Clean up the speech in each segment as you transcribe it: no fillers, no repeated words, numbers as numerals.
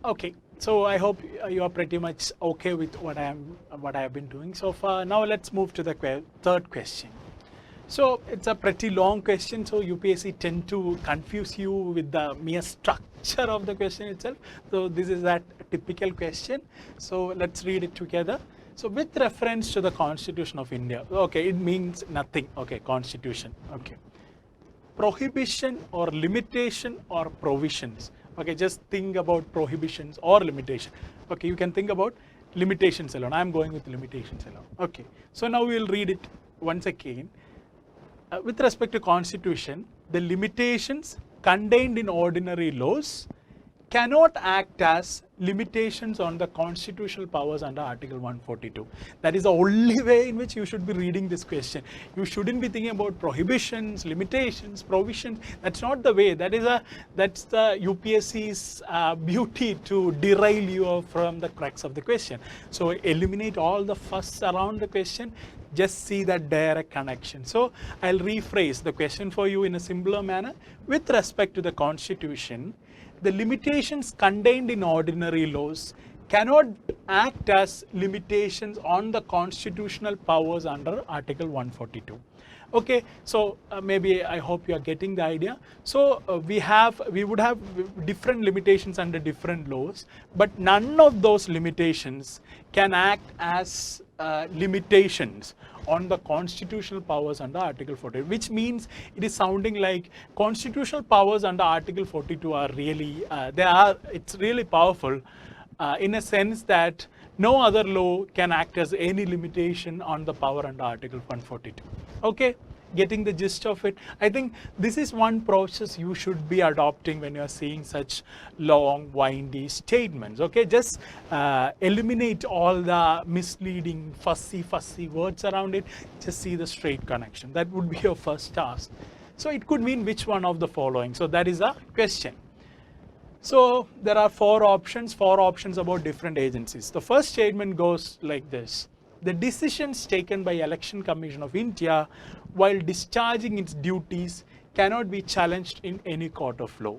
Okay, so I hope you are pretty much okay with what I have been doing so far. Now let's move to the third question. So it's a pretty long question, so UPSC tend to confuse you with the mere structure of the question itself. So this is that typical question. So let's read it together. So with reference to the Constitution of India, okay, it means nothing. Okay, Constitution. Okay. Prohibition or limitation or provisions. Okay, just think about prohibitions or limitation. Okay, you can think about limitations alone. I'm going with limitations alone. Okay, so now we'll read it once again. With respect to Constitution, the limitations contained in ordinary laws cannot act as limitations on the constitutional powers under Article 142. That is the only way in which you should be reading this question. You shouldn't be thinking about prohibitions, limitations, provisions. That's not the way. That's the UPSC's beauty to derail you from the crux of the question. So eliminate all the fuss around the question. Just see that direct connection. So I'll rephrase the question for you in a simpler manner. With respect to the Constitution, the limitations contained in ordinary laws cannot act as limitations on the constitutional powers under Article 142. Okay, so maybe I hope you are getting the idea. So we would have different limitations under different laws, but none of those limitations can act as limitations on the constitutional powers under Article 42, which means it is sounding like constitutional powers under Article 42 are really, it's really powerful in a sense that no other law can act as any limitation on the power under Article 142. Okay, getting the gist of it. I think this is one process you should be adopting when you are seeing such long, windy statements. Okay, just eliminate all the misleading, fussy words around it. Just see the straight connection. That would be your first task. So it could mean which one of the following. So that is a question. So there are four options about different agencies. The first statement goes like this. The decisions taken by Election Commission of India while discharging its duties cannot be challenged in any court of law.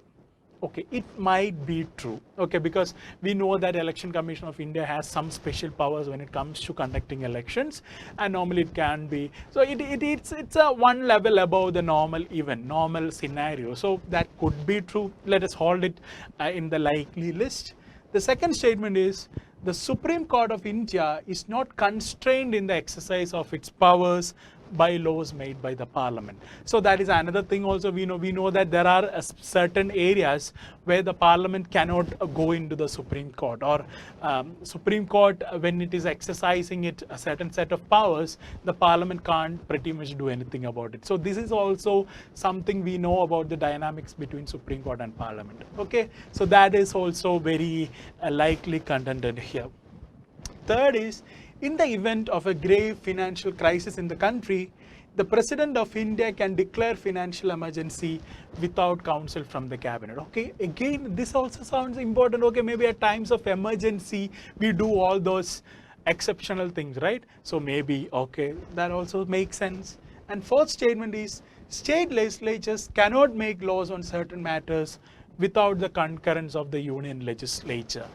Okay, it might be true. Okay, because we know that Election Commission of India has some special powers when it comes to conducting elections, and normally it can be. So it's a one level above the normal scenario. So that could be true. Let us hold it in the likely list. The second statement is, the Supreme Court of India is not constrained in the exercise of its powers by laws made by the Parliament. So that is another thing also. We know that there are certain areas where the Parliament cannot go into the Supreme Court, or Supreme Court, when it is exercising a certain set of powers, the Parliament can't pretty much do anything about it. So this is also something we know about the dynamics between Supreme Court and Parliament. Okay, so that is also very likely contended here. Third is, in the event of a grave financial crisis in the country, the President of India can declare financial emergency without counsel from the cabinet. Okay, again, this also sounds important. Okay, maybe at times of emergency, we do all those exceptional things, right? So maybe, okay, that also makes sense. And fourth statement is, state legislatures cannot make laws on certain matters without the concurrence of the union legislature.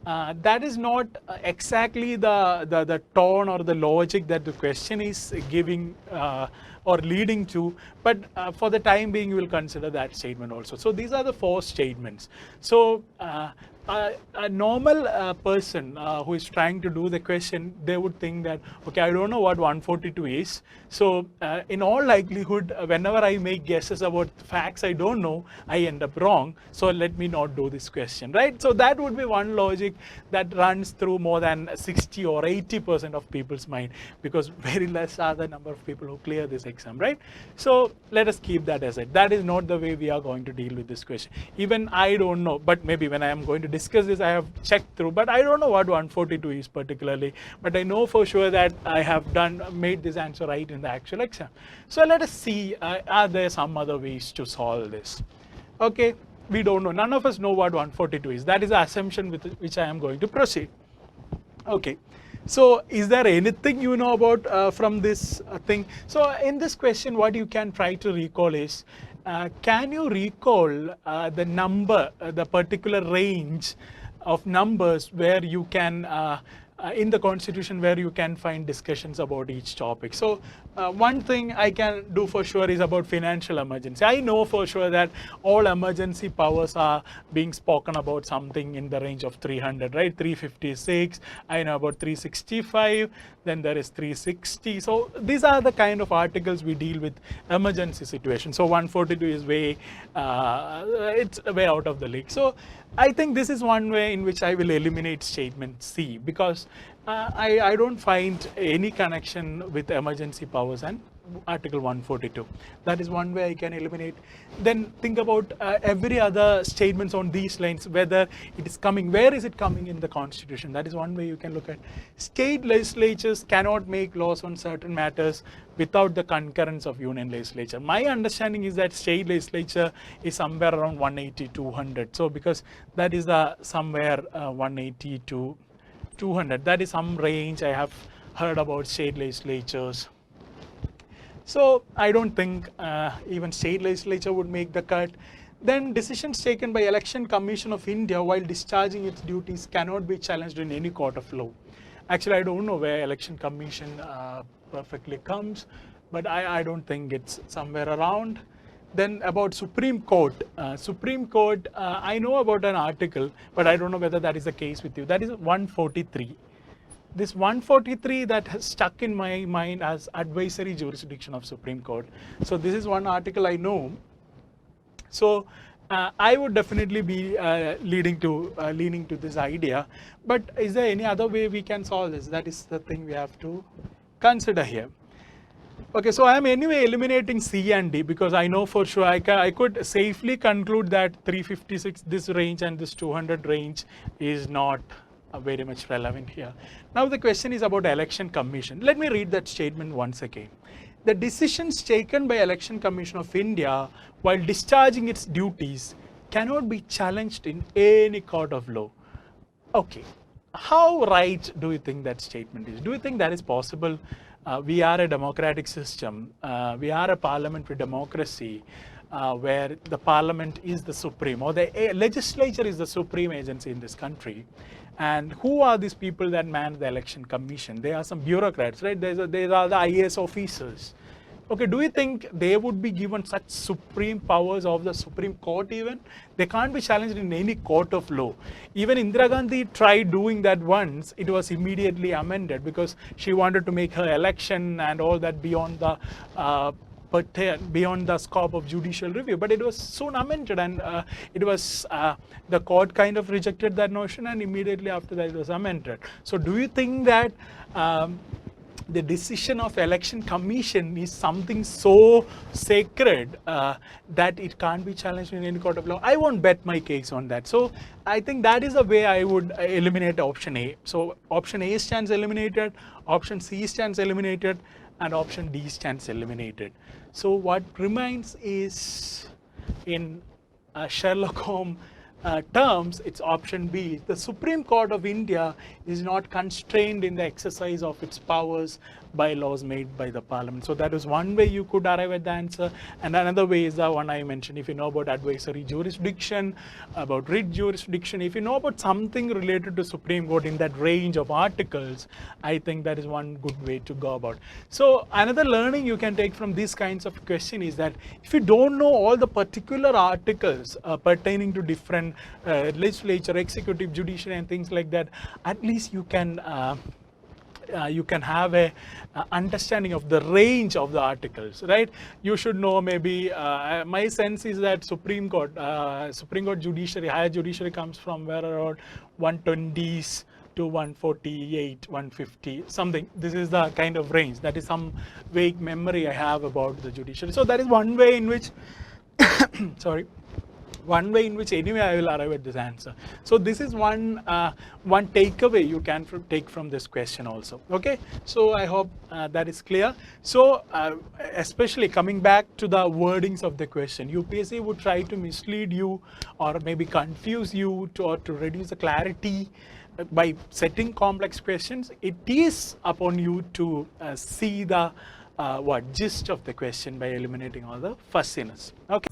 That is not exactly the tone or the logic that the question is giving or leading to, but for the time being, we will consider that statement also. So these are the four statements. So a normal person who is trying to do the question, they would think that, okay, I don't know what 142 is. So in all likelihood, whenever I make guesses about facts I don't know, I end up wrong. So let me not do this question, right? So that would be one logic that runs through more than 60 or 80% of people's mind, because very less are the number of people who clear this exam, right? So let us keep that aside. That is not the way we are going to deal with this question. Even I don't know, but maybe when I am going to discuss this, I have checked through, but I don't know what 142 is particularly, but I know for sure that I have made this answer right in the actual exam. So let us see, are there some other ways to solve this? Okay, we don't know. None of us know what 142 is. That is the assumption with which I am going to proceed. Okay. So is there anything you know about from this thing? So in this question, what you can try to recall is, can you recall the number, the particular range of numbers where you can in the constitution where you can find discussions about each topic. So one thing I can do for sure is about financial emergency. I know for sure that all emergency powers are being spoken about something in the range of 300, right? 356, I know about 365, then there is 360. So these are the kind of articles we deal with emergency situations. So 142 is it's way out of the league. So I think this is one way in which I will eliminate statement C, because I don't find any connection with emergency powers and Article 142. That is one way I can eliminate. Then think about every other statements on these lines, whether it is coming, where is it coming in the Constitution? That is one way you can look at. State legislatures cannot make laws on certain matters without the concurrence of union legislature. My understanding is that state legislature is somewhere around 180 to 200. So because that is somewhere 180 to 200, that is some range I have heard about state legislatures. So I don't think even state legislature would make the cut. Then decisions taken by Election Commission of India while discharging its duties cannot be challenged in any court of law. Actually, I don't know where Election Commission perfectly comes, but I don't think it's somewhere around. Then about Supreme Court. Supreme Court, I know about an article, but I don't know whether that is the case with you. That is 143. This 143 that has stuck in my mind as advisory jurisdiction of Supreme Court. So this is one article I know. So I would definitely be leaning to this idea. But is there any other way we can solve this? That is the thing we have to consider here. Okay, so I am anyway eliminating C and D because I know for sure I could safely conclude that 356, this range, and this 200 range is not very much relevant here. Now the question is about Election Commission. Let me read that statement once again. The decisions taken by Election Commission of India while discharging its duties cannot be challenged in any court of law. Okay, how right do you think that statement is? Do you think that is possible? We are a democratic system. We are a parliamentary democracy where the parliament is the supreme, or the legislature is the supreme agency in this country. And who are these people that man the Election Commission? They are some bureaucrats, right? They are the IAS officers. Okay, do you think they would be given such supreme powers of the Supreme Court even? They can't be challenged in any court of law. Even Indira Gandhi tried doing that once. It was immediately amended because she wanted to make her election and all that beyond the scope of judicial review, but it was soon amended, and it was the court kind of rejected that notion, and immediately after that it was amended. So do you think that the decision of Election Commission is something so sacred that it can't be challenged in any court of law? I won't bet my case on that. So I think that is the way I would eliminate option A. So option A stands eliminated, option C stands eliminated, and option D stands eliminated. So what remains is, in Sherlock Holmes terms, it's option B. The Supreme Court of India is not constrained in the exercise of its powers by laws made by the Parliament. So that is one way you could arrive at the answer. And another way is the one I mentioned. If you know about advisory jurisdiction, about writ jurisdiction, if you know about something related to Supreme Court in that range of articles, I think that is one good way to go about. So another learning you can take from these kinds of question is that if you don't know all the particular articles pertaining to different legislature, executive, judiciary, and things like that, at least you can have a understanding of the range of the articles, right? You should know maybe, my sense is that Supreme Court judiciary, higher judiciary comes from where around 120s to 148, 150, something. This is the kind of range. That is some vague memory I have about the judiciary. So that is one way in which, one way in which anyway I will arrive at this answer. So this is one takeaway you can take from this question also. Okay, so I hope that is clear. So especially coming back to the wordings of the question, UPSC would try to mislead you or maybe confuse you or to reduce the clarity by setting complex questions. It is upon you to see the gist of the question by eliminating all the fussiness. Okay.